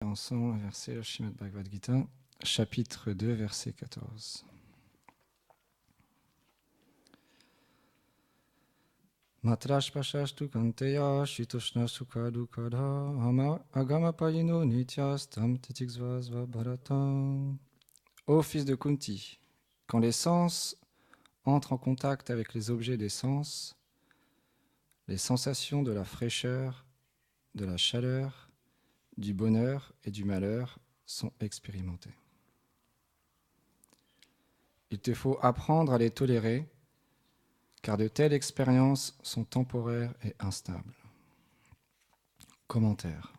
Ensemble, verset le Srimad Bhagavad Gita, chapitre 2, verset 14. Matrash pashastu kanteya shitoshna sukha dukkadha agama payino nityastam titikzvasva bharatam. Ô fils de Kunti, quand les sens entrent en contact avec les objets des sens, les sensations de la fraîcheur, de la chaleur, du bonheur et du malheur sont expérimentées. Il te faut apprendre à les tolérer, car de telles expériences sont temporaires et instables. Commentaire.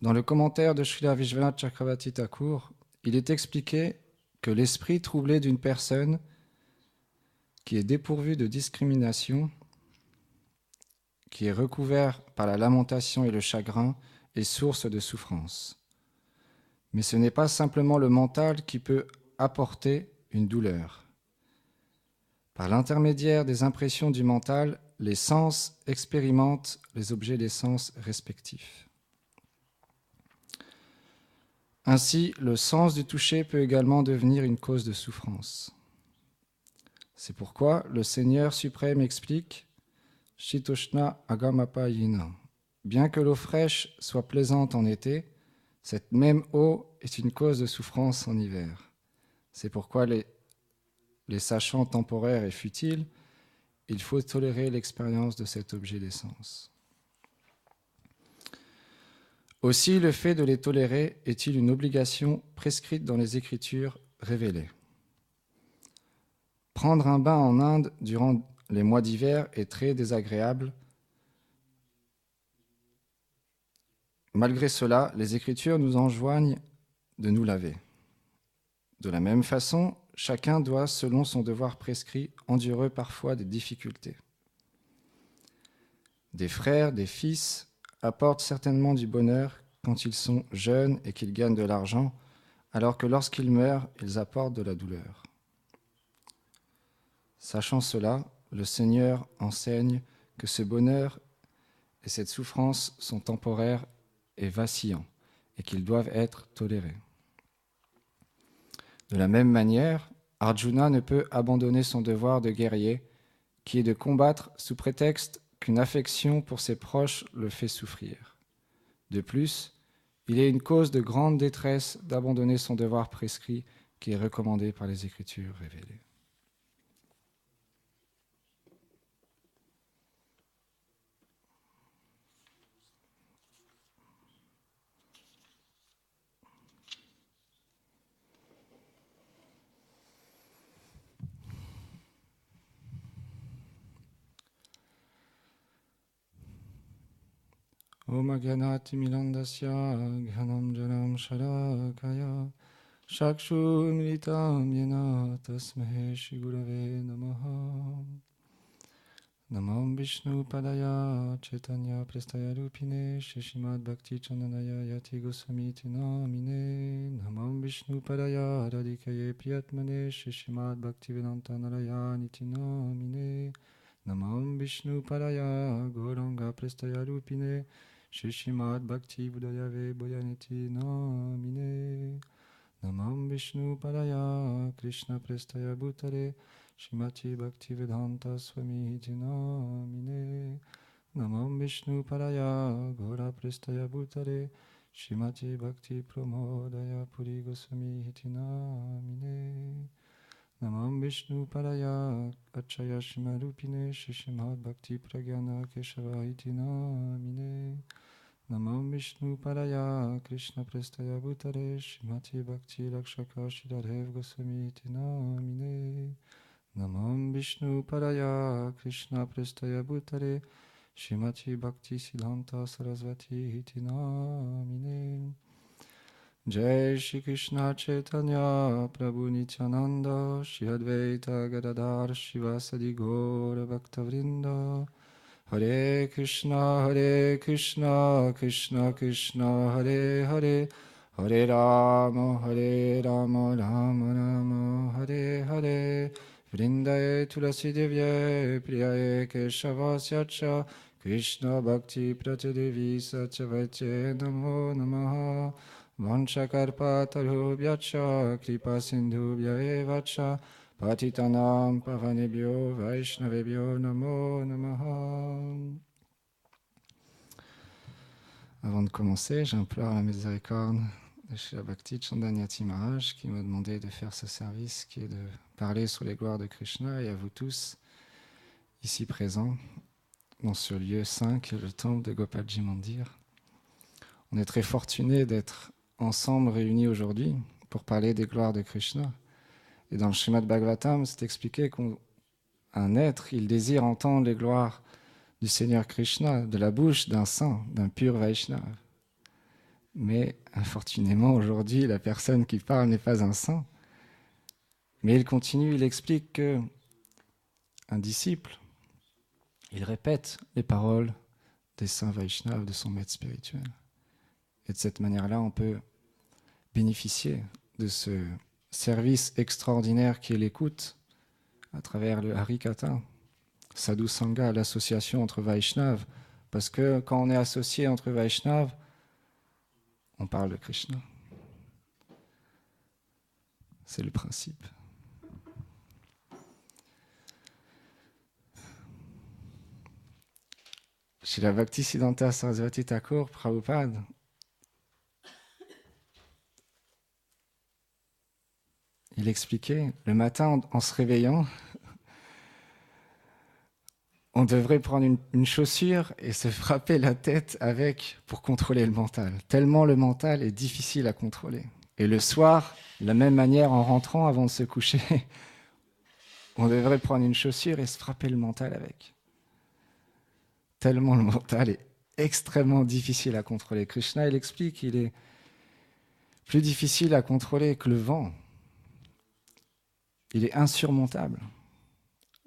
Dans le commentaire de Srila Vishwanath Chakravarti Thakur, il est expliqué que l'esprit troublé d'une personne qui est dépourvue de discrimination, qui est recouvert par la lamentation et le chagrin, est source de souffrance. Mais ce n'est pas simplement le mental qui peut apporter une douleur. Par l'intermédiaire des impressions du mental, les sens expérimentent les objets des sens respectifs. Ainsi, le sens du toucher peut également devenir une cause de souffrance. C'est pourquoi le Seigneur suprême explique Shitoshna agamapa yina. Bien que l'eau fraîche soit plaisante en été, cette même eau est une cause de souffrance en hiver. C'est pourquoi les sachant temporaires et futiles, il faut tolérer l'expérience de cet objet des sens. Aussi, le fait de les tolérer est-il une obligation prescrite dans les Écritures révélées. Prendre un bain en Inde durant les mois d'hiver est très désagréable. Malgré cela, les Écritures nous enjoignent de nous laver. De la même façon, chacun doit, selon son devoir prescrit, endurer parfois des difficultés. Des frères, des fils apportent certainement du bonheur quand ils sont jeunes et qu'ils gagnent de l'argent, alors que lorsqu'ils meurent, ils apportent de la douleur. Sachant cela, le Seigneur enseigne que ce bonheur et cette souffrance sont temporaires et vacillants, et qu'ils doivent être tolérés. De la même manière, Arjuna ne peut abandonner son devoir de guerrier, qui est de combattre sous prétexte qu'une affection pour ses proches le fait souffrir. De plus, il est une cause de grande détresse d'abandonner son devoir prescrit qui est recommandé par les Écritures révélées. Om Agyanati Milandasya Gyanam Janam Sharakaya Shakshu Militam Yena Tasmahe Shri Gurave Namaha. Namam Vishnu Padaya Chaitanya Prestaya Rupine Shishimad Bhakti Chananaya Yati Goswamiti Namine. Namam Vishnu Padaya Radhikaye Priyatmane Shishimad Bhakti Vedanta Narayani Namine. Namam Vishnu Padaya Gauranga Prestaya Rupine Shishimad Bhakti Budayave Boyaniti Namine. Namam Vishnu Padaya Krishna Prestaya Bhutare Shrimati Bhakti Vedanta Swami Namine. Namam Vishnu Padaya Gaura Prestaya Bhutare Shrimati Bhakti Pramodaya Puri Goswami Namine. Namam Vishnu Padaya Achaya Shimarupine Shishimad Bhakti Pragyana Keshava Namine. Namam Vishnu Padaya Krishna Prestaya Bhutare Shrimati Bhakti Lakshaka Shidarev Goswami Namine. Namam Vishnu Padaya Krishna Prestaya Bhutare Shrimati Bhakti Siddhanta Sarasvati Namine. Jai Shri Krishna Chaitanya Prabhu Nityananda Shri Advaita Gadadhar Shivasadi Gaura Bhaktavrinda. Hare Krishna Krishna Krishna Hare Hare Hare Rama Rama Rama Hare Hare Vrindaye Tulasi Devye Priyaye Keshavasya Cha Krishna Bhakti Pratidevi Satchavache Namo Namaha Vanchakarpa Tarubhyacha Kripa Sindhubhya Evacha Patitanam Pavanebhyo Vaishnavebhyo Namo Namaha. Avant de commencer, j'implore la miséricorde de Srila Bhakti Chandanyati Maharaj qui m'a demandé de faire ce service qui est de parler sur les gloires de Krishna, et à vous tous ici présents dans ce lieu saint qui est le temple de Gopalji Mandir. On est très fortunés d'être ensemble réunis aujourd'hui pour parler des gloires de Krishna. Et dans le Srimad Bhagavatam, c'est expliqué qu'un être, il désire entendre les gloires du Seigneur Krishna de la bouche d'un saint, d'un pur Vaishnava. Mais infortunément, aujourd'hui, la personne qui parle n'est pas un saint. Mais il continue, il explique qu'un disciple, il répète les paroles des saints Vaishnavas, de son maître spirituel. Et de cette manière-là, on peut bénéficier de ce service extraordinaire qui est l'écoute à travers le Harikatha, Sadhu Sangha, l'association entre Vaishnavas. Parce que quand on est associé entre Vaishnavas, on parle de Krishna. C'est le principe. Chez la Bhaktisiddhanta Sarasvati Thakur, Prabhupada, il expliquait, le matin en se réveillant, on devrait prendre une chaussure et se frapper la tête avec pour contrôler le mental. Tellement le mental est difficile à contrôler. Et le soir, de la même manière, en rentrant avant de se coucher, on devrait prendre une chaussure et se frapper le mental avec. Tellement le mental est extrêmement difficile à contrôler. Krishna, il explique qu'il est plus difficile à contrôler que le vent. Il est insurmontable.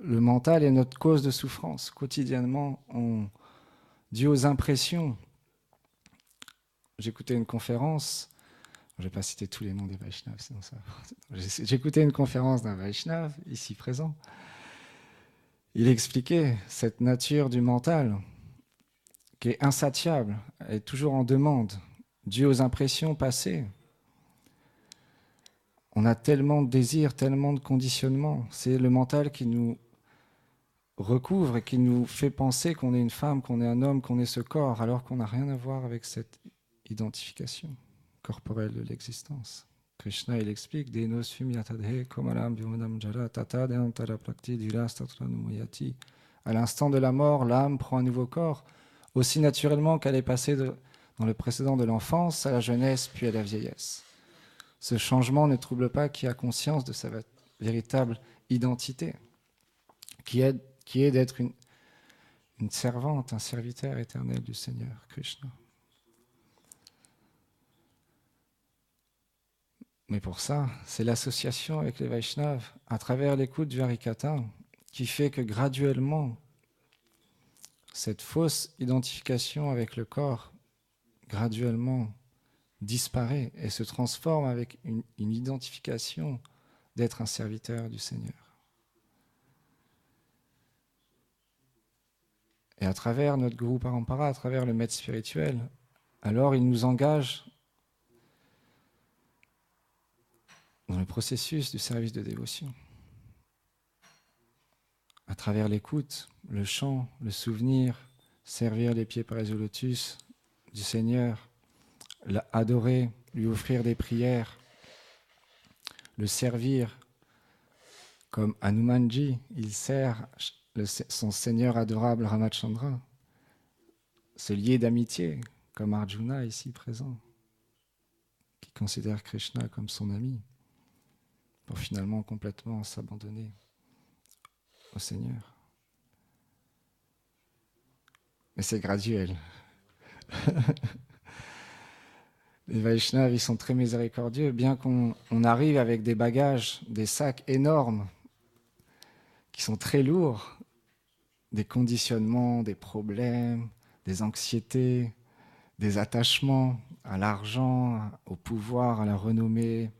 Le mental est notre cause de souffrance. Quotidiennement, dû aux impressions. J'écoutais une conférence, je ne vais pas citer tous les noms des Vaishnavas, sinon ça. J'écoutais une conférence d'un Vaishnava, ici présent. Il expliquait cette nature du mental qui est insatiable, elle est toujours en demande, due aux impressions passées. On a tellement de désirs, tellement de conditionnements. C'est le mental qui nous recouvre et qui nous fait penser qu'on est une femme, qu'on est un homme, qu'on est ce corps, alors qu'on n'a rien à voir avec cette identification corporelle de l'existence. Krishna, il explique à l'instant de la mort, l'âme prend un nouveau corps, aussi naturellement qu'elle est passée dans le précédent de l'enfance à la jeunesse puis à la vieillesse. Ce changement ne trouble pas qui a conscience de sa véritable identité, qui est d'être une servante, un serviteur éternel du Seigneur Krishna. Mais pour ça, c'est l'association avec les Vaishnavas, à travers l'écoute du Harikatha, qui fait que graduellement, cette fausse identification avec le corps, graduellement, disparaît et se transforme avec une identification d'être un serviteur du Seigneur. Et à travers notre Guru Parampara, à travers le maître spirituel, alors il nous engage dans le processus du service de dévotion. À travers l'écoute, le chant, le souvenir, servir les pieds parés au lotus du Seigneur, l'adorer, lui offrir des prières, le servir comme Hanumanji, il sert son Seigneur adorable Ramachandra, se lier d'amitié comme Arjuna ici présent, qui considère Krishna comme son ami, pour finalement complètement s'abandonner au Seigneur. Mais c'est graduel. Les Vaishnavas, ils sont très miséricordieux, bien qu'on arrive avec des bagages, des sacs énormes, qui sont très lourds, des conditionnements, des problèmes, des anxiétés, des attachements à l'argent, au pouvoir, à la renommée,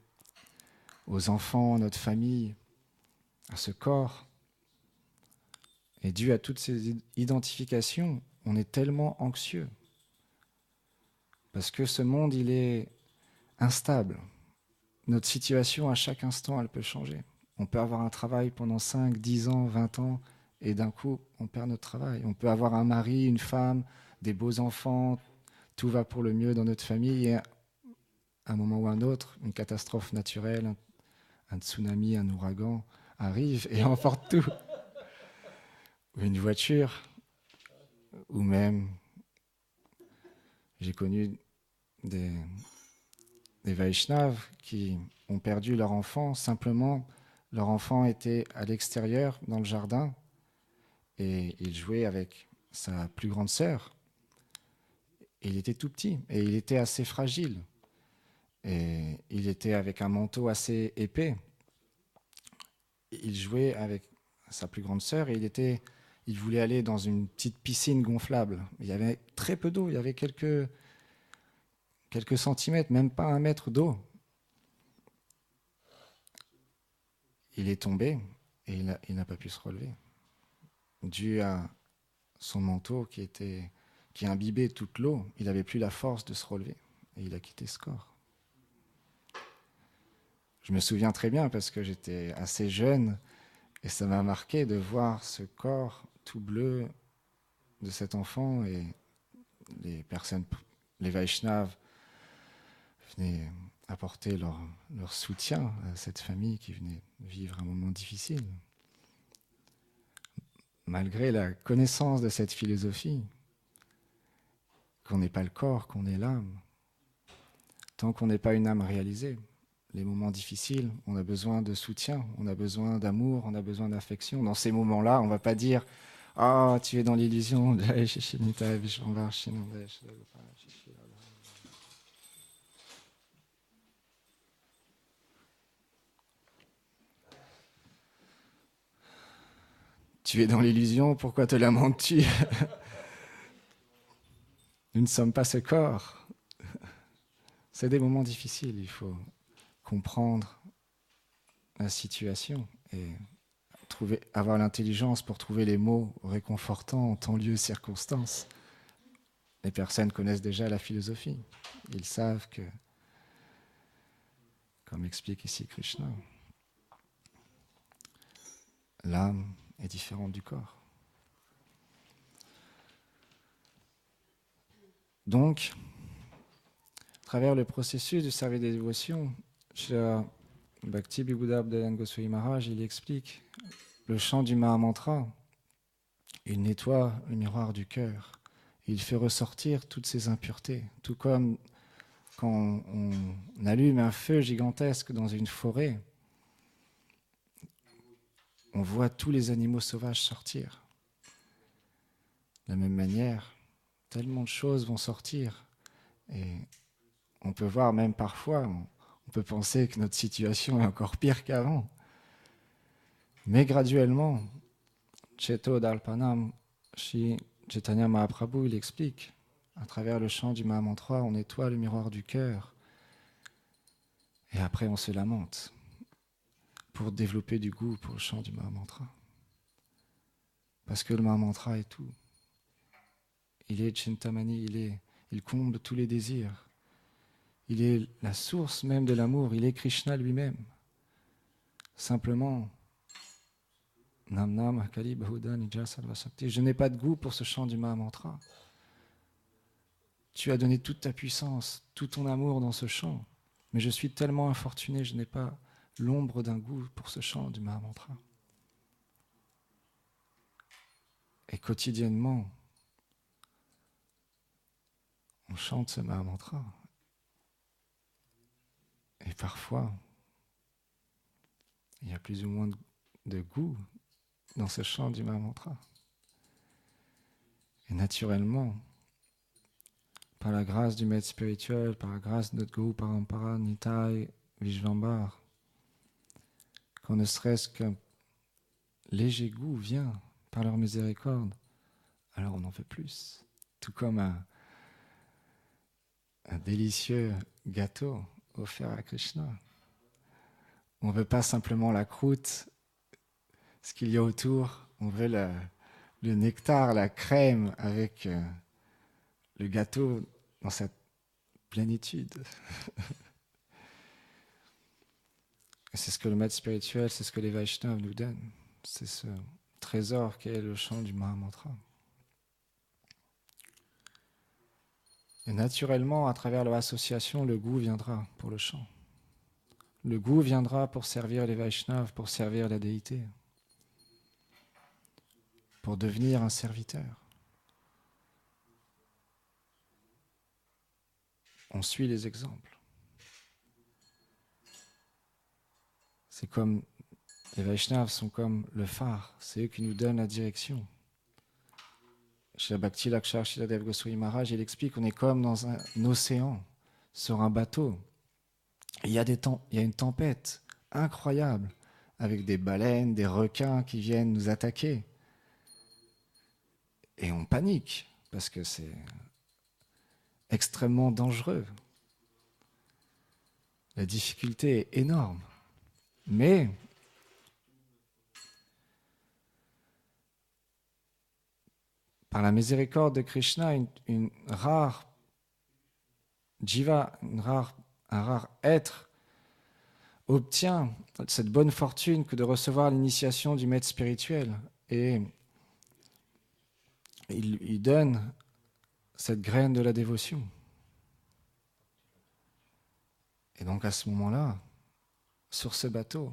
aux enfants, à notre famille, à ce corps. Et dû à toutes ces identifications, on est tellement anxieux. Parce que ce monde, il est instable. Notre situation, à chaque instant, elle peut changer. On peut avoir un travail pendant 5, 10 ans, 20 ans, et d'un coup, on perd notre travail. On peut avoir un mari, une femme, des beaux enfants, tout va pour le mieux dans notre famille, et à un moment ou un autre, une catastrophe naturelle, un tsunami, un ouragan arrive et emporte tout. Ou une voiture, ou même, j'ai connu des Vaishnavas qui ont perdu leur enfant, simplement leur enfant était à l'extérieur dans le jardin et il jouait avec sa plus grande sœur. Et il était tout petit et il était assez fragile. Et il était avec un manteau assez épais. Il jouait avec sa plus grande sœur et il voulait aller dans une petite piscine gonflable. Il y avait très peu d'eau, il y avait quelques centimètres, même pas 1 mètre d'eau. Il est tombé et il n'a pas pu se relever, dû à son manteau qui imbibait toute l'eau. Il n'avait plus la force de se relever et il a quitté ce corps. Je me souviens très bien parce que j'étais assez jeune et ça m'a marqué de voir ce corps tout bleu de cet enfant et les Vaishnavas venaient apporter leur soutien à cette famille qui venait vivre un moment difficile. Malgré la connaissance de cette philosophie, qu'on n'est pas le corps, qu'on est l'âme, tant qu'on n'est pas une âme réalisée, les moments difficiles, on a besoin de soutien, on a besoin d'amour, on a besoin d'affection. Dans ces moments-là, on ne va pas dire « Ah, tu es dans l'illusion. » Tu es dans l'illusion, pourquoi te lamentes-tu? Nous ne sommes pas ce corps. C'est des moments difficiles, il faut comprendre la situation et avoir l'intelligence pour trouver les mots réconfortants en temps, lieu, circonstance. Les personnes connaissent déjà la philosophie. Ils savent que, comme explique ici Krishna, l'âme est différente du corps. Donc, à travers le processus de service des dévotions, chez Bhakti Bibhuda Goswami Maharaj, il explique le chant du Mahamantra. Il nettoie le miroir du cœur. Il fait ressortir toutes ces impuretés, tout comme quand on allume un feu gigantesque dans une forêt, on voit tous les animaux sauvages sortir. De la même manière, tellement de choses vont sortir. Et on peut voir même parfois, on peut penser que notre situation est encore pire qu'avant. Mais graduellement, Cheto Dalpanam, Shri Chaitanya Mahaprabhu, il explique, à travers le chant du Mahamantra, on nettoie le miroir du cœur. Et après, on se lamente pour développer du goût pour le chant du Mahamantra. Parce que le Mahamantra est tout. Il est Chintamani, il comble tous les désirs. Il est la source même de l'amour, il est Krishna lui-même. Simplement, Nam Nam Akali Bahuda Nija Sarva Shakti, je n'ai pas de goût pour ce chant du Mahamantra. Tu as donné toute ta puissance, tout ton amour dans ce chant, mais je suis tellement infortuné, je n'ai pas l'ombre d'un goût pour ce chant du Mahamantra. Et quotidiennement, on chante ce Mahamantra. Et parfois, il y a plus ou moins de goût dans ce chant du Mahamantra. Et naturellement, par la grâce du maître spirituel, par la grâce de notre Guru Parampara, Nitai, Vishvambar, quand ne serait-ce qu'un léger goût vient par leur miséricorde, alors on en veut plus. Tout comme un délicieux gâteau offert à Krishna. On ne veut pas simplement la croûte, ce qu'il y a autour, on veut le nectar, la crème avec le gâteau dans sa plénitude. Et c'est ce que le maître spirituel, c'est ce que les Vaishnavas nous donnent. C'est ce trésor qu'est le chant du Mahamantra. Et naturellement, à travers leur association, le goût viendra pour le chant. Le goût viendra pour servir les Vaishnavas, pour servir la déité, pour devenir un serviteur. On suit les exemples. C'est comme les Vaishnavas sont comme le phare, c'est eux qui nous donnent la direction. Chez Bhakti Lakshar Shiladev Goswami Maharaj, il explique qu'on est comme dans un océan, sur un bateau. Et il y a une tempête incroyable, avec des baleines, des requins qui viennent nous attaquer. Et on panique, parce que c'est extrêmement dangereux. La difficulté est énorme. Mais par la miséricorde de Krishna, une rare jiva, un rare être obtient cette bonne fortune que de recevoir l'initiation du maître spirituel. Et il donne cette graine de la dévotion. Et donc à ce moment-là, sur ce bateau,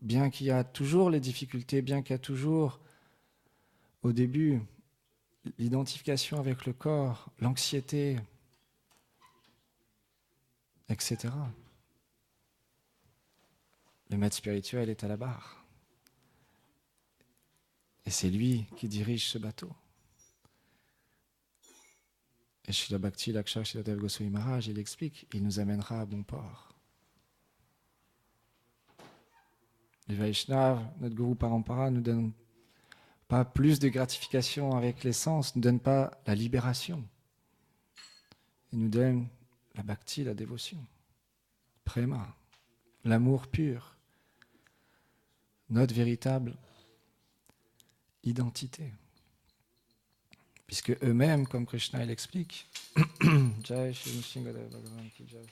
bien qu'il y a toujours les difficultés, bien qu'il y a toujours au début l'identification avec le corps, l'anxiété, etc., le maître spirituel est à la barre. Et c'est lui qui dirige ce bateau. Et Srila Bhakti Lakshar Shiladev Goswami Maharaj, il explique, il nous amènera à bon port. Les Vaishnavas, notre Guru Parampara, ne nous donne pas plus de gratification avec les sens, ne donne pas la libération. Il nous donne la Bhakti, la dévotion, Prema, l'amour pur, notre véritable identité. Puisque eux-mêmes, comme Krishna il explique, Jai Shri Nishingadeva Bhagavan ki Jai.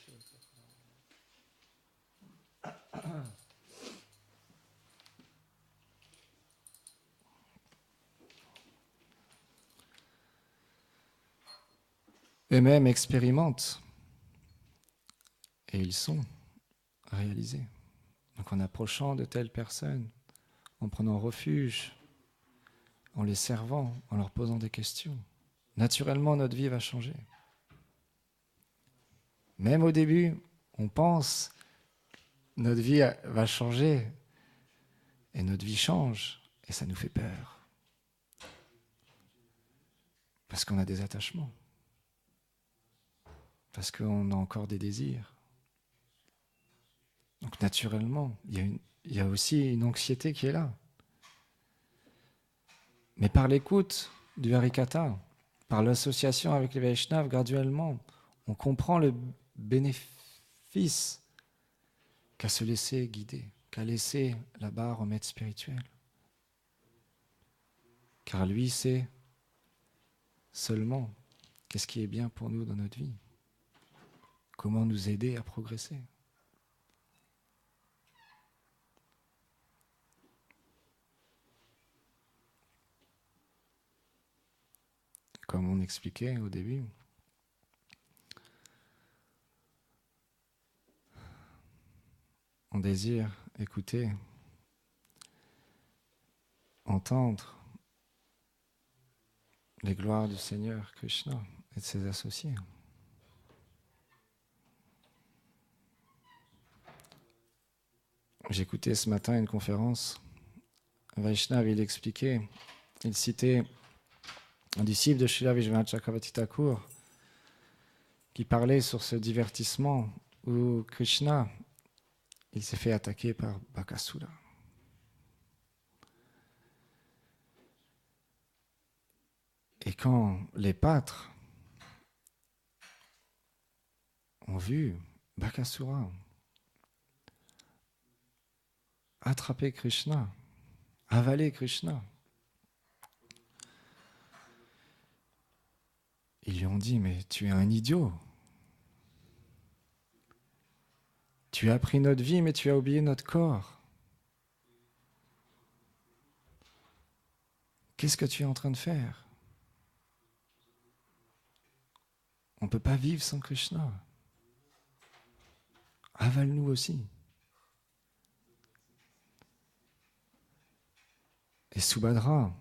Eux-mêmes expérimentent et ils sont réalisés. Donc en approchant de telles personnes, en prenant refuge, en les servant, en leur posant des questions, naturellement notre vie va changer. Même au début, on pense notre vie va changer et notre vie change et ça nous fait peur. Parce qu'on a des attachements. Parce qu'on a encore des désirs. Donc naturellement, il y a aussi une anxiété qui est là. Mais par l'écoute du Harikatha, par l'association avec les Vaishnavas, graduellement, on comprend le bénéfice qu'à se laisser guider, qu'à laisser la barre au maître spirituel. Car lui sait seulement qu'est-ce qui est bien pour nous dans notre vie, comment nous aider à progresser. Comme on expliquait au début, on désire écouter, entendre les gloires du Seigneur Krishna et de ses associés. J'écoutais ce matin une conférence, Vaishnav, il expliquait, il citait un disciple de Srila Vishwanath Chakravarti Thakur qui parlait sur ce divertissement où Krishna, il s'est fait attaquer par Bakasura. Et quand les pâtres ont vu Bakasura attraper Krishna, avaler Krishna, Ils lui ont dit, mais tu es un idiot. Tu as pris notre vie, mais tu as oublié notre corps. Qu'est-ce que tu es en train de faire? On ne peut pas vivre sans Krishna. Avale-nous aussi. Et Subhadra,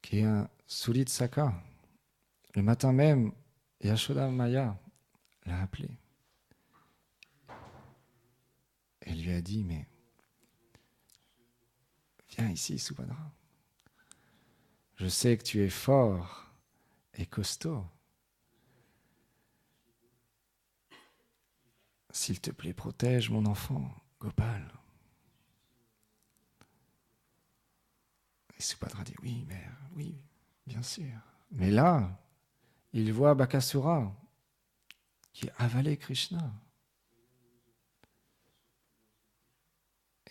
qui est un Sulit Saka, le matin même, Yashoda Maya l'a appelé. Elle lui a dit, mais viens ici, Subhadra. Je sais que tu es fort et costaud. S'il te plaît, protège mon enfant, Gopal. Et Subhadra dit, oui, mère, oui, bien sûr. Mais là, il voit Bakasura qui a avalé Krishna.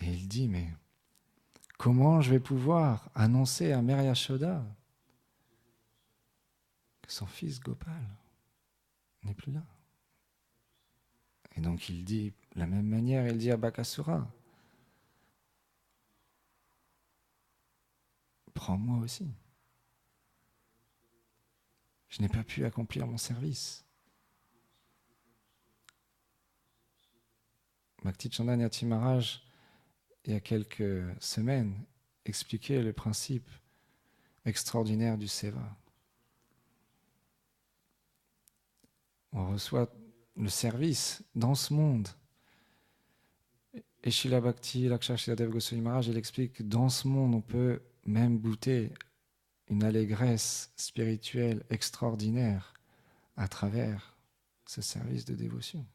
Et il dit, mais comment je vais pouvoir annoncer à Mère Yashoda que son fils Gopal n'est plus là? Et donc il dit, de la même manière, il dit à Bakasura, prends-moi aussi. Je n'ai pas pu accomplir mon service. Bhakti-Chandana Yati Maharaj, il y a quelques semaines, expliquait le principe extraordinaire du seva. On reçoit le service dans ce monde. Et Srila Bhakti Lakshashiladev Goswami Maharaj, il explique que dans ce monde, on peut même goûter une allégresse spirituelle extraordinaire à travers ce service de dévotion.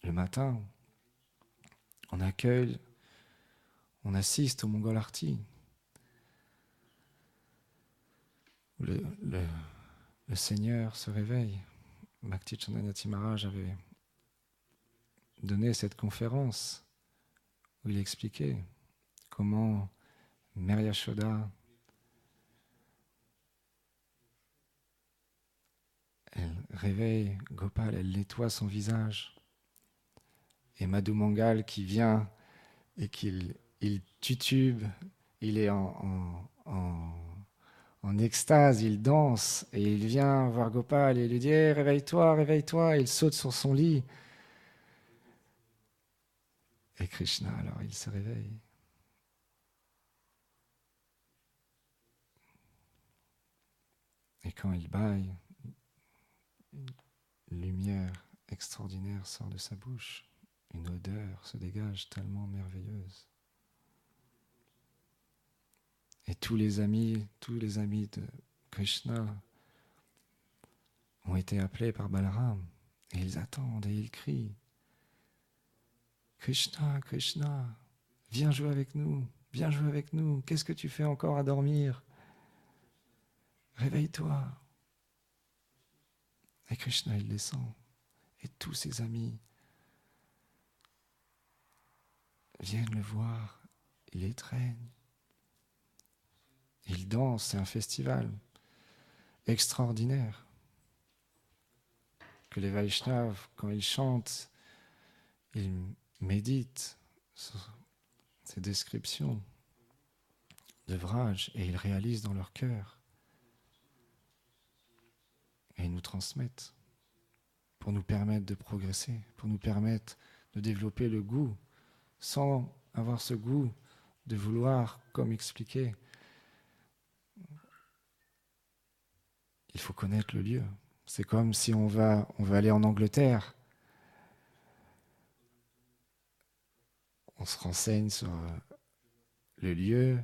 Le matin, on accueille, on assiste au Mongol Arti. Le Seigneur se réveille. Bhakti Chandana Yati Maharaj avait donné cette conférence où il expliquait comment Mère Yashoda, elle réveille Gopal, elle nettoie son visage. Et Madhu Mangal qui vient et qu'il titube, il est en extase, il danse et il vient voir Gopal et il lui dit hey, réveille-toi, réveille-toi. Et il saute sur son lit. Et Krishna, alors, il se réveille. Et quand il bâille, une lumière extraordinaire sort de sa bouche. Une odeur se dégage tellement merveilleuse. Et tous les amis de Krishna ont été appelés par Balaram. Et ils attendent et ils crient. Krishna, Krishna, viens jouer avec nous, viens jouer avec nous. Qu'est-ce que tu fais encore à dormir? Réveille-toi. Et Krishna, il descend. Et tous ses amis viennent le voir. Il étreigne. Il danse. C'est un festival extraordinaire. Que les Vaishnavas, quand ils chantent, ils méditent sur ces descriptions de Vraj et ils réalisent dans leur cœur. Et ils nous transmettent pour nous permettre de progresser, pour nous permettre de développer le goût, sans avoir ce goût de vouloir, comme expliqué, il faut connaître le lieu. C'est comme si on va aller en Angleterre. On se renseigne sur le lieu.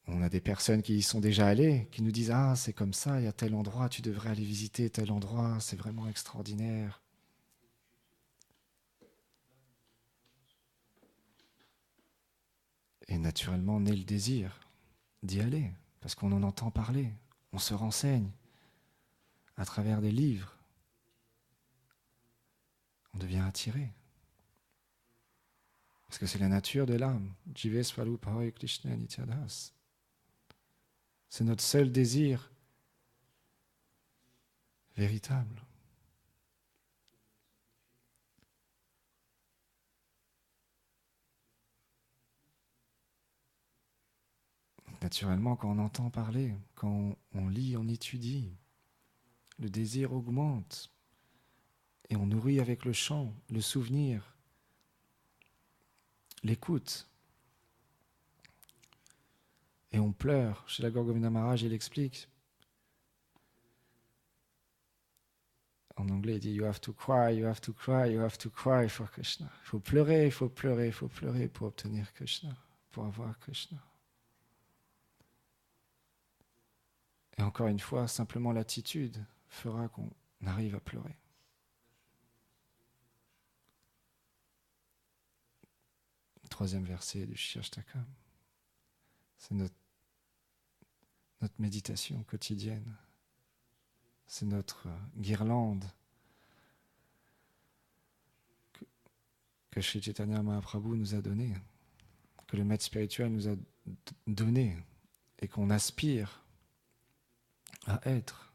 On a des personnes qui y sont déjà allées, qui nous disent « Ah, c'est comme ça, il y a tel endroit, tu devrais aller visiter tel endroit, c'est vraiment extraordinaire. » Et naturellement naît le désir d'y aller, parce qu'on en entend parler, on se renseigne à travers des livres. On devient attiré. Parce que c'est la nature de l'âme. Jive Swarupa Krishna Nityadas. C'est notre seul désir véritable. Naturellement, quand on entend parler, quand on lit, on étudie, le désir augmente et on nourrit avec le chant, le souvenir, l'écoute. Et on pleure. Chez la Govinda Maharaj, il explique. En anglais, il dit « You have to cry, you have to cry, you have to cry for Krishna ». Il faut pleurer, il faut pleurer, il faut pleurer pour obtenir Krishna, pour avoir Krishna. Et encore une fois, simplement l'attitude fera qu'on arrive à pleurer. Le 3e verset du Shirashtakam. C'est notre méditation quotidienne. C'est notre guirlande que Sri Chaitanya Mahaprabhu nous a donnée, que le maître spirituel nous a donnée et qu'on aspire à être.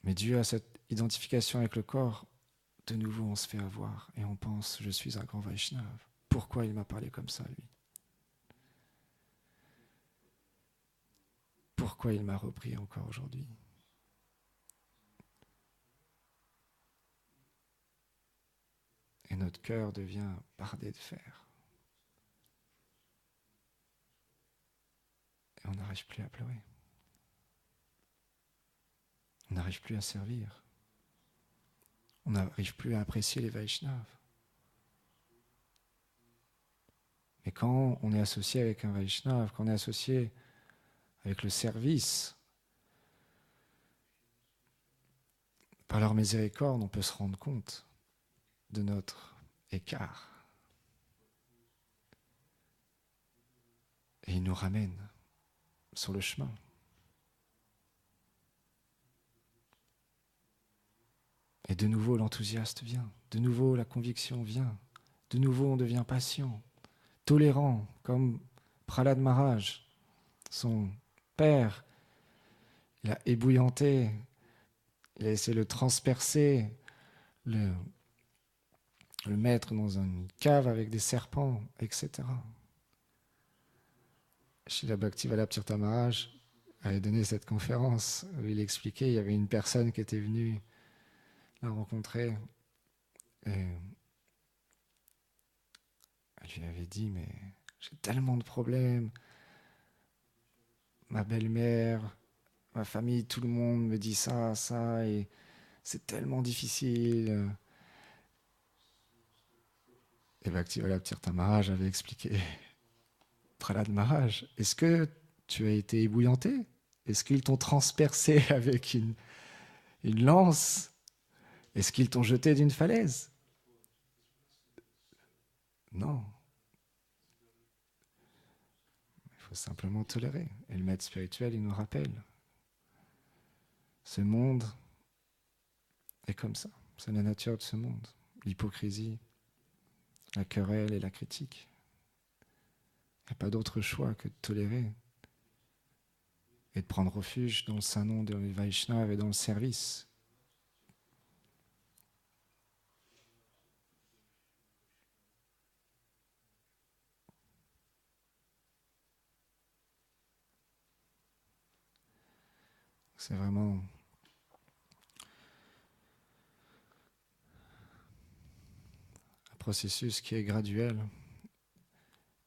Mais Dieu a cette identification avec le corps. De nouveau, on se fait avoir et on pense « je suis un grand Vaishnava ». Pourquoi il m'a parlé comme ça, lui ? Pourquoi il m'a repris encore aujourd'hui ? Et notre cœur devient bardé de fer. Et on n'arrive plus à pleurer. On n'arrive plus à servir. On n'arrive plus à apprécier les Vaishnavas. Mais quand on est associé avec un Vaishnava, quand on est associé avec le service, par leur miséricorde, on peut se rendre compte de notre écart. Et il nous ramène sur le chemin. Et de nouveau, l'enthousiasme vient. De nouveau, la conviction vient. De nouveau, on devient patient, tolérant, comme Prahlad Maharaj, son père. Il a ébouillanté, il a essayé de le transpercer, le mettre dans une cave avec des serpents, etc. Srila Bhaktivinoda Tirtha Maharaj avait donné cette conférence où il expliquait, il y avait une personne qui était venue la rencontrer et elle lui avait dit « mais j'ai tellement de problèmes, ma belle-mère, ma famille, tout le monde me dit ça, et c'est tellement difficile ». Et Bhaktivinoda Tirtha Maharaj avait expliqué « Prahlad Maharaj, est-ce que tu as été ébouillanté ? Est-ce qu'ils t'ont transpercé avec une lance ? Est-ce qu'ils t'ont jeté d'une falaise ? Non. Il faut simplement tolérer. Et le maître spirituel, il nous rappelle. Ce monde est comme ça. C'est la nature de ce monde. L'hypocrisie, la querelle et la critique. Il n'y a pas d'autre choix que de tolérer et de prendre refuge dans le saint nom de Vaishnava et dans le service. C'est vraiment un processus qui est graduel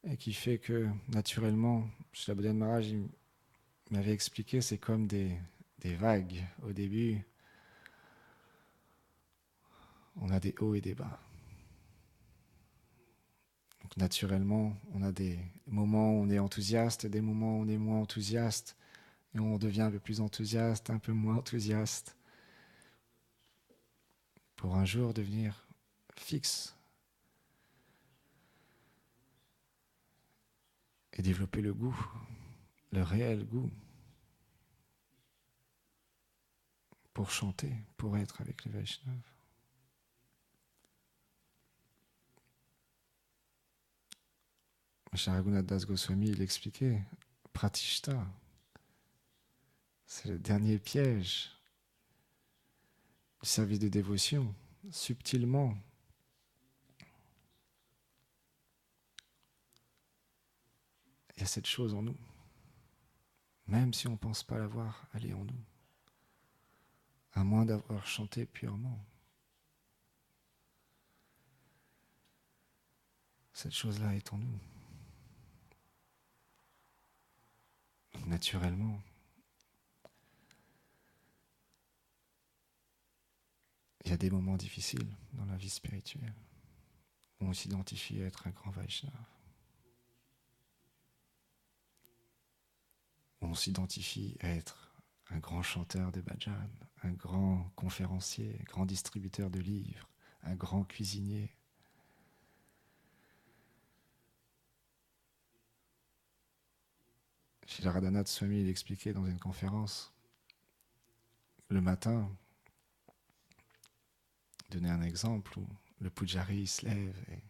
et qui fait que, naturellement, Srila Bodhan Maharaj il m'avait expliqué, c'est comme des vagues. Au début, on a des hauts et des bas. Donc, naturellement, on a des moments où on est enthousiaste et des moments où on est moins enthousiaste. Et on devient un peu plus enthousiaste, un peu moins enthousiaste, pour un jour devenir fixe et développer le goût, le réel goût, pour chanter, pour être avec les Vaishnavas. Shri Raghunath Das Goswami, il expliquait, Pratishta, c'est le dernier piège du service de dévotion, subtilement. Il y a cette chose en nous. Même si on ne pense pas l'avoir, elle est en nous. À moins d'avoir chanté purement. Cette chose-là est en nous. Donc, naturellement, il y a des moments difficiles dans la vie spirituelle où on s'identifie à être un grand Vaishnava. Où on s'identifie à être un grand chanteur de bhajan, un grand conférencier, un grand distributeur de livres, un grand cuisinier. Shri Radhanath Swami il expliquait dans une conférence le matin, donnait un exemple où le pujari se lève et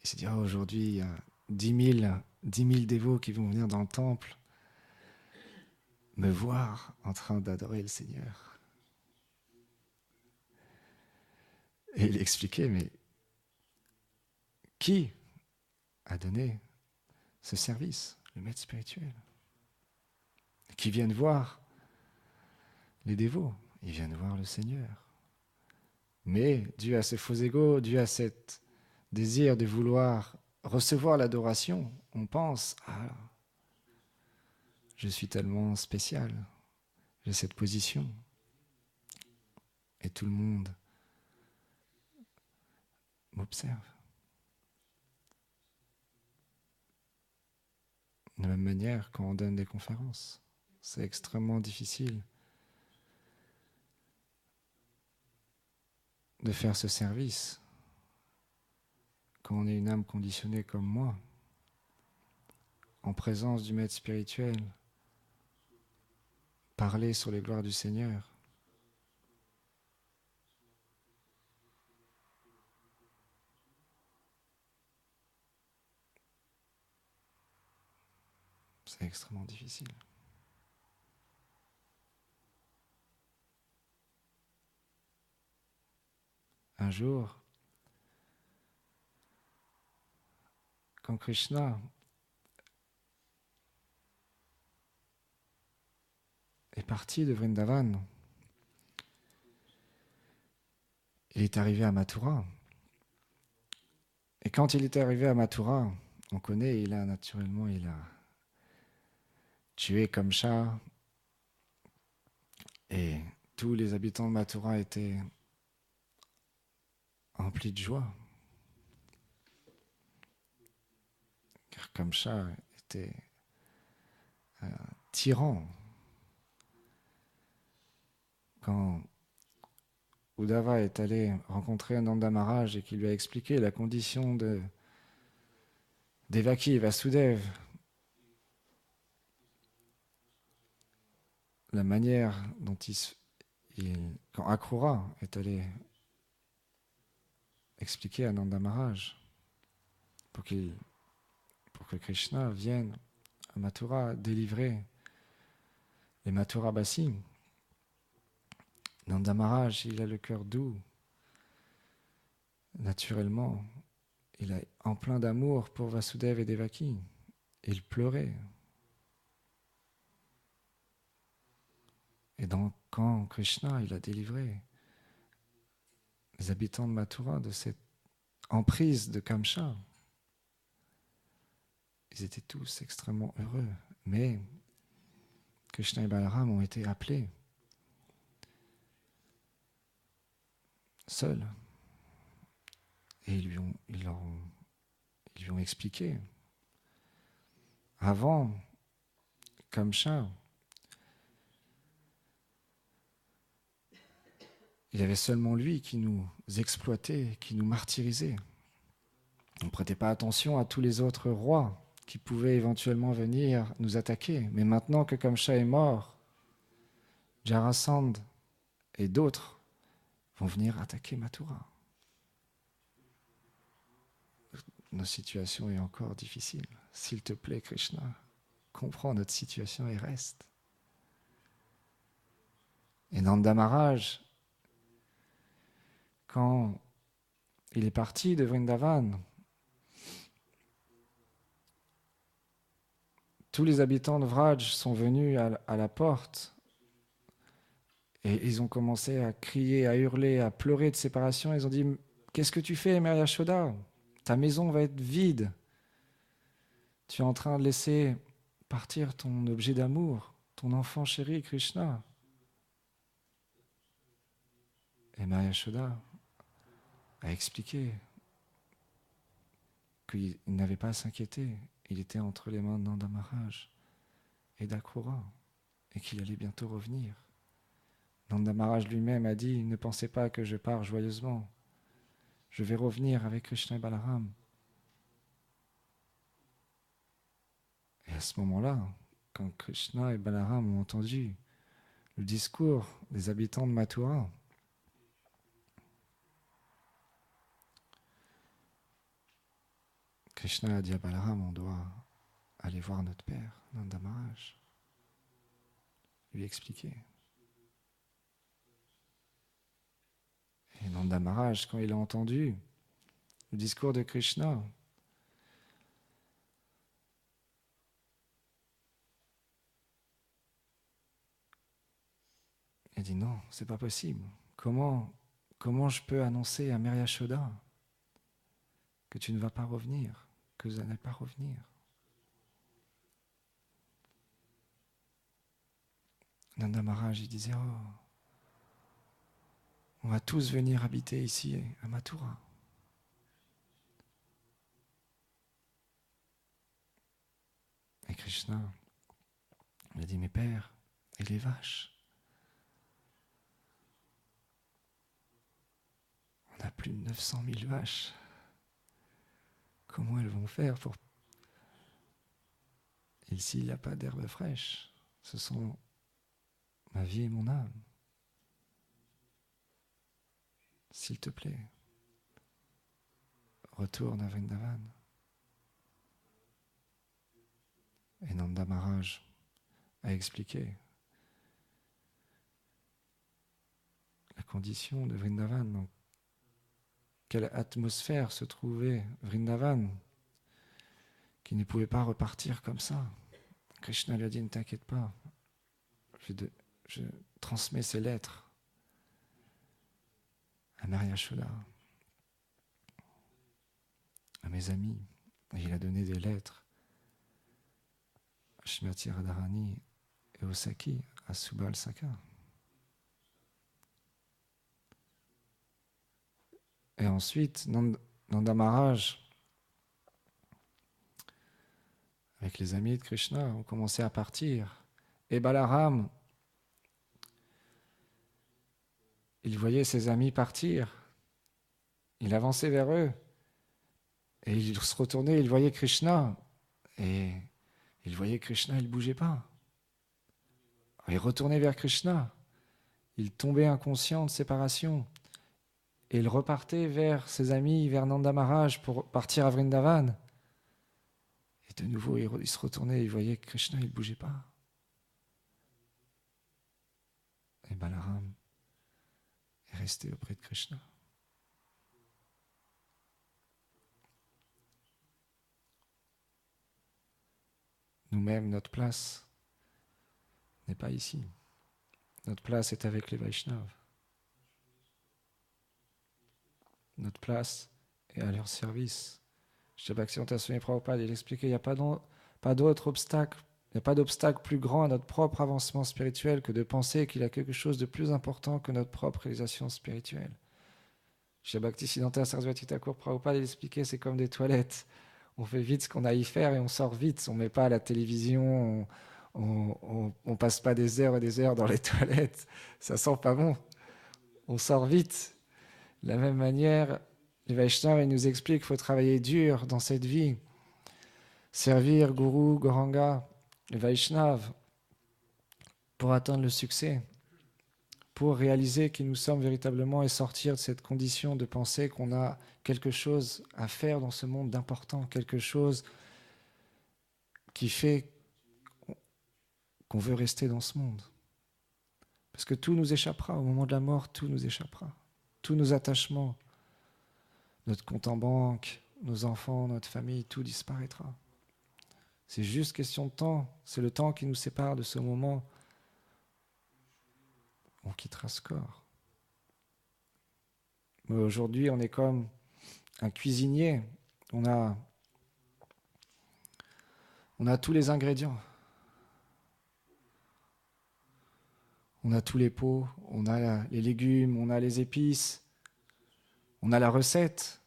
il se dit oh, aujourd'hui il y a 10 000 dévots qui vont venir dans le temple me voir en train d'adorer le Seigneur. Et il expliquait, mais qui a donné ce service, le maître spirituel, qui viennent voir les dévots, ils viennent voir le Seigneur. Mais dû à ces faux égos, dû à cet désir de vouloir recevoir l'adoration, on pense ah, je suis tellement spécial, j'ai cette position. Et tout le monde m'observe. De la même manière, quand on donne des conférences, c'est extrêmement difficile de faire ce service quand on est une âme conditionnée comme moi, en présence du maître spirituel, parler sur les gloires du Seigneur. C'est extrêmement difficile. Un jour, quand Krishna est parti de Vrindavan, il est arrivé à Mathura. Et quand il est arrivé à Mathura, on connaît, il a tué Kamsa, et tous les habitants de Mathura étaient emplis de joie. Car Kamsa était un tyran. Quand Uddhava est allé rencontrer Nanda Maharaj et qu'il lui a expliqué la condition de Devaki et Vasudeva, la manière dont quand Akrura est allé expliquer à Nanda Maharaj pour que Krishna vienne à Mathura délivrer les Mathurabasi. Nanda Maharaj, il a le cœur doux. Naturellement, il est en plein d'amour pour Vasudeva et Devaki. Il pleurait. Et donc, quand Krishna, il a délivré les habitants de Mathura de cette emprise de Kamsa, ils étaient tous extrêmement heureux. Mais Krishna et Balaram ont été appelés seuls. Et ils lui ont expliqué. Avant, Kamsa, il y avait seulement lui qui nous exploitait, qui nous martyrisait. On ne prêtait pas attention à tous les autres rois qui pouvaient éventuellement venir nous attaquer. Mais maintenant que Kamsa est mort, Jarasandh et d'autres vont venir attaquer Mathura. nos situations est encore difficile. S'il te plaît, Krishna, comprends notre situation et reste. Et Nanda Maharaj, quand il est parti de Vrindavan, tous les habitants de Vraj sont venus à la porte et ils ont commencé à crier, à hurler, à pleurer de séparation. Ils ont dit « Qu'est-ce que tu fais, Mère Yashoda ? Ta maison va être vide. Tu es en train de laisser partir ton objet d'amour, ton enfant chéri, Krishna. » Et Mère Yashoda a expliqué qu'il n'avait pas à s'inquiéter. Il était entre les mains de Nanda Maharaj et d'Akrura et qu'il allait bientôt revenir. Nanda Maharaj lui-même a dit « Ne pensez pas que je pars joyeusement. Je vais revenir avec Krishna et Balaram. » Et à ce moment-là, quand Krishna et Balaram ont entendu le discours des habitants de Mathura, Krishna a dit à Balaram, on doit aller voir notre père, Nanda Maharaj, lui expliquer. Et Nanda Maharaj, quand il a entendu le discours de Krishna, il a dit non, c'est pas possible. Comment je peux annoncer à Mère Yashoda que tu ne vas pas revenir, que vous n'allez pas revenir? Nanda Maharaj, il disait, oh, on va tous venir habiter ici à Mathura. Et Krishna, il a dit, mais père, et les vaches? On a plus de 900 000 vaches. Comment elles vont faire pour... Ici, il n'y a pas d'herbe fraîche. Ce sont ma vie et mon âme. S'il te plaît, retourne à Vrindavan. Et Nanda Maharaj a expliqué la condition de Vrindavan, dans quelle atmosphère se trouvait Vrindavan, qui ne pouvait pas repartir comme ça. Krishna lui a dit, ne t'inquiète pas, je transmets ces lettres à Mère Yashoda, à mes amis. Et il a donné des lettres à Shrimati Radharani et au Saki, à Subal Saka. Et ensuite, Nanda Maharaj, avec les amis de Krishna, ont commencé à partir. Et Balaram, il voyait ses amis partir. Il avançait vers eux. Et il se retournait, il voyait Krishna. Et il voyait Krishna, il ne bougeait pas. Il retournait vers Krishna. Il tombait inconscient de séparation. Et il repartait vers ses amis, vers Nanda Maharaj pour partir à Vrindavan. Et de nouveau, il se retournait, il voyait que Krishna, il ne bougeait pas. Et Balaram est resté auprès de Krishna. Nous-mêmes, notre place n'est pas ici. Notre place est avec les Vaishnavas. Notre place est à leur service. Shri Bhaktivedanta Swami Prabhupada, il expliquait, il n'y a pas d'autre obstacle, il n'y a pas d'obstacle plus grand à notre propre avancement spirituel que de penser qu'il y a quelque chose de plus important que notre propre réalisation spirituelle. Shri Bhaktisiddhanta Sarasvati Thakur Prabhupada, il expliquait, c'est comme des toilettes. On fait vite ce qu'on a à y faire et on sort vite. On ne met pas à la télévision, on passe pas des heures et des heures dans les toilettes. Ça sent pas bon. On sort vite. De la même manière, les Vaishnavas, ils nous expliquent qu'il faut travailler dur dans cette vie. Servir Guru, Gauranga, les Vaishnavas, pour atteindre le succès, pour réaliser qui nous sommes véritablement et sortir de cette condition de penser qu'on a quelque chose à faire dans ce monde d'important, quelque chose qui fait qu'on veut rester dans ce monde. Parce que tout nous échappera, au moment de la mort, tout nous échappera. Tous nos attachements, notre compte en banque, nos enfants, notre famille, tout disparaîtra. C'est juste question de temps, c'est le temps qui nous sépare de ce moment où on quittera ce corps. Mais aujourd'hui, on est comme un cuisinier, on a tous les ingrédients. On a tous les pots, on a les légumes, on a les épices, on a la recette.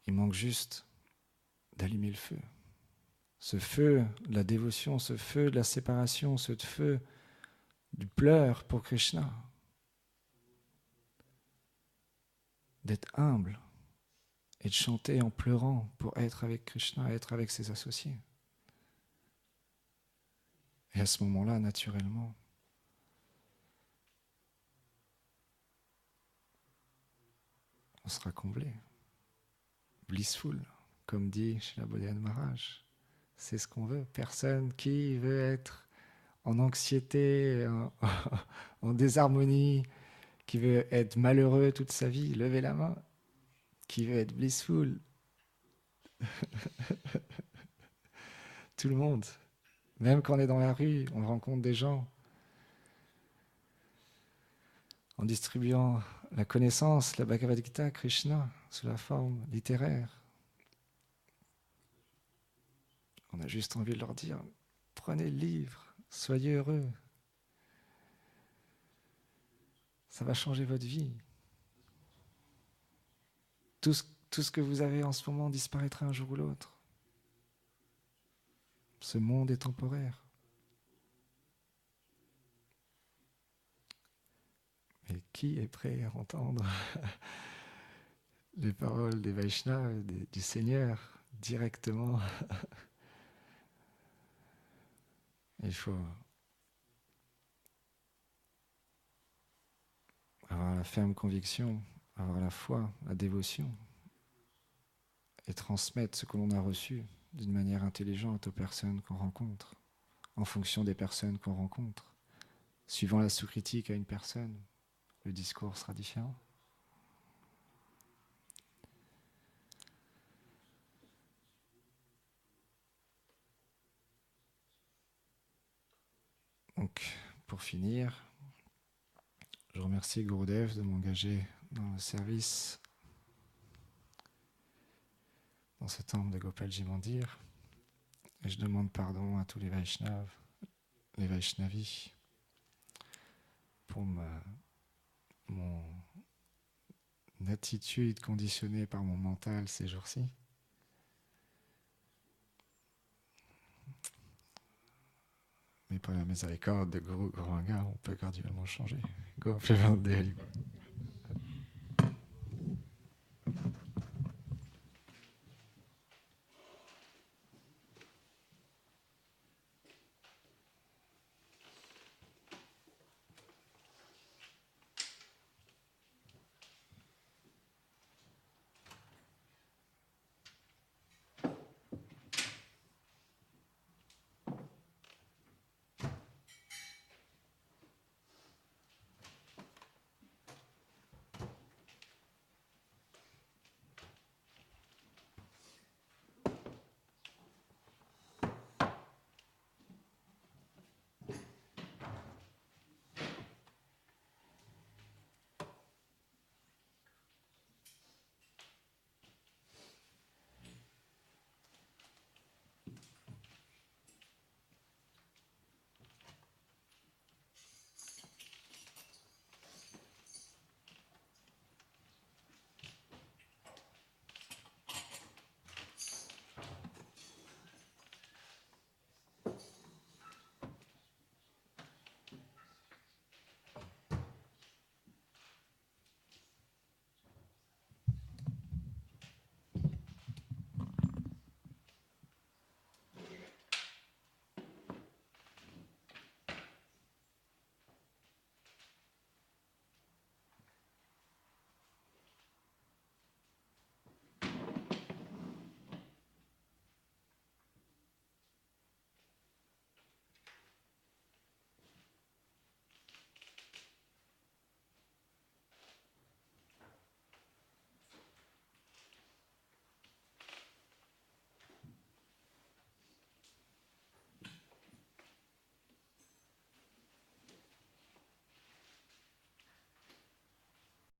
Il manque juste d'allumer le feu. Ce feu de la dévotion, ce feu de la séparation, ce feu du pleur pour Krishna. D'être humble et de chanter en pleurant pour être avec Krishna, être avec ses associés. Et à ce moment-là, naturellement, on sera comblé, blissful, comme dit Srila Bodhidharma Maharaj. C'est ce qu'on veut. Personne qui veut être en anxiété, en désharmonie, qui veut être malheureux toute sa vie, levez la main. Qui veut être blissful. Tout le monde. Même quand on est dans la rue, on rencontre des gens. En distribuant la connaissance, la Bhagavad Gita, Krishna, sous la forme littéraire. On a juste envie de leur dire, prenez le livre, soyez heureux. Ça va changer votre vie. Tout ce que vous avez en ce moment disparaîtra un jour ou l'autre. Ce monde est temporaire. Mais qui est prêt à entendre les paroles des Vaishnavas, du Seigneur, directement? Il faut avoir la ferme conviction, avoir la foi, la dévotion, et transmettre ce que l'on a reçu d'une manière intelligente aux personnes qu'on rencontre, en fonction des personnes qu'on rencontre. Suivant la sous-critique à une personne, le discours sera différent. Donc, pour finir, je remercie Gurudev de m'engager dans le service dans ce temple de Gopalji Mandir. Et je demande pardon à tous les Vaishnavas, les Vaishnavis, pour mon attitude conditionnée par mon mental ces jours-ci. Mais par la miséricorde de Guru Goranga, on peut graduellement changer. Go,